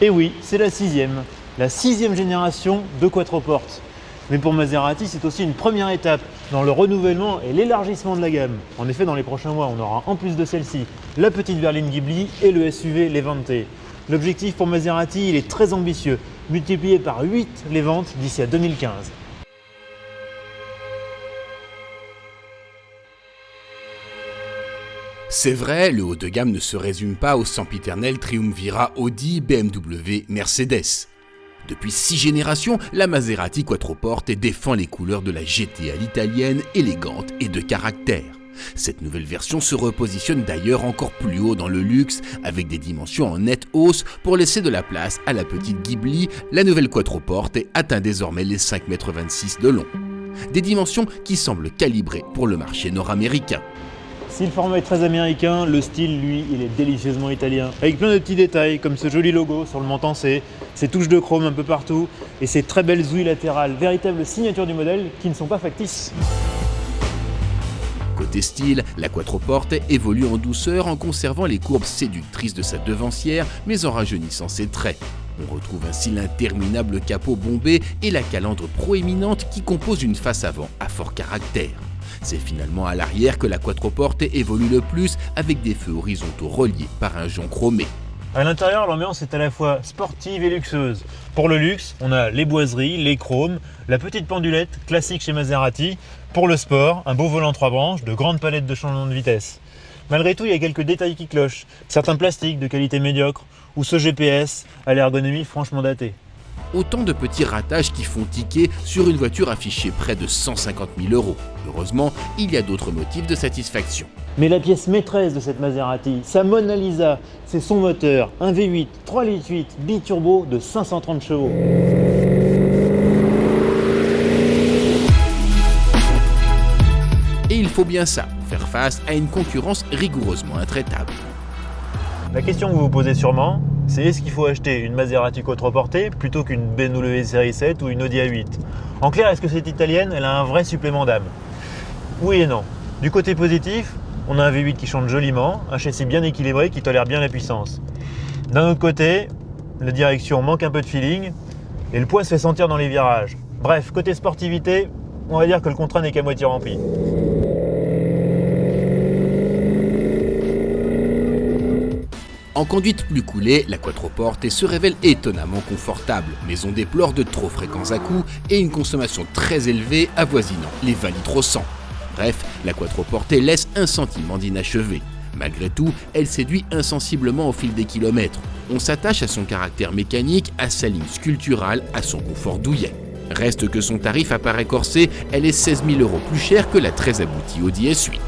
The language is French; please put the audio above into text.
Et oui, c'est la sixième génération de quattroporte. Mais pour Maserati, c'est aussi une première étape dans le renouvellement et l'élargissement de la gamme. En effet, dans les prochains mois, on aura en plus de celle-ci la petite berline Ghibli et le SUV Levante. L'objectif pour Maserati, il est très ambitieux, multiplier par 8 les ventes d'ici à 2015. C'est vrai, le haut de gamme ne se résume pas au sempiternel triumvirat Audi, BMW, Mercedes. Depuis 6 générations, la Maserati Quattroporte défend les couleurs de la GT à l'italienne, élégante et de caractère. Cette nouvelle version se repositionne d'ailleurs encore plus haut dans le luxe, avec des dimensions en nette hausse pour laisser de la place à la petite Ghibli. La nouvelle Quattroporte atteint désormais les 5,26 m de long. Des dimensions qui semblent calibrées pour le marché nord-américain. Si le format est très américain, le style, lui, il est délicieusement italien. Avec plein de petits détails, comme ce joli logo sur le menton C, ces touches de chrome un peu partout, et ces très belles ouïes latérales, véritable signature du modèle, qui ne sont pas factices. Côté style, la Quattroporte évolue en douceur en conservant les courbes séductrices de sa devancière, mais en rajeunissant ses traits. On retrouve ainsi l'interminable capot bombé et la calandre proéminente qui composent une face avant à fort caractère. C'est finalement à l'arrière que la Quattroporte évolue le plus, avec des feux horizontaux reliés par un jonc chromé. À l'intérieur, l'ambiance est à la fois sportive et luxueuse. Pour le luxe, on a les boiseries, les chromes, la petite pendulette, classique chez Maserati. Pour le sport, un beau volant 3 branches, de grandes palettes de changement de vitesse. Malgré tout, il y a quelques détails qui clochent. Certains plastiques de qualité médiocre, ou ce GPS à l'ergonomie franchement datée. Autant de petits ratages qui font tiquer sur une voiture affichée près de 150 000 €. Heureusement, il y a d'autres motifs de satisfaction. Mais la pièce maîtresse de cette Maserati, sa Mona Lisa, c'est son moteur, un V8 3,8 litres biturbo de 530 chevaux. Et il faut bien ça pour faire face à une concurrence rigoureusement intraitable. La question que vous vous posez sûrement, c'est est-ce qu'il faut acheter une Maserati Quattroporte plutôt qu'une BMW Série 7 ou une Audi A8 ? En clair, est-ce que cette italienne, elle a un vrai supplément d'âme ? Oui et non. Du côté positif, on a un V8 qui chante joliment, un châssis bien équilibré qui tolère bien la puissance. D'un autre côté, la direction manque un peu de feeling et le poids se fait sentir dans les virages. Bref, côté sportivité, on va dire que le contrat n'est qu'à moitié rempli. En conduite plus coulée, la Quattroporte se révèle étonnamment confortable, mais on déplore de trop fréquents à-coups et une consommation très élevée avoisinant les 20 litres au 100. Bref, la Quattroporte laisse un sentiment d'inachevé. Malgré tout, elle séduit insensiblement au fil des kilomètres. On s'attache à son caractère mécanique, à sa ligne sculpturale, à son confort douillet. Reste que son tarif apparaît corsé, elle est 16 000 € plus chère que la très aboutie Audi S8.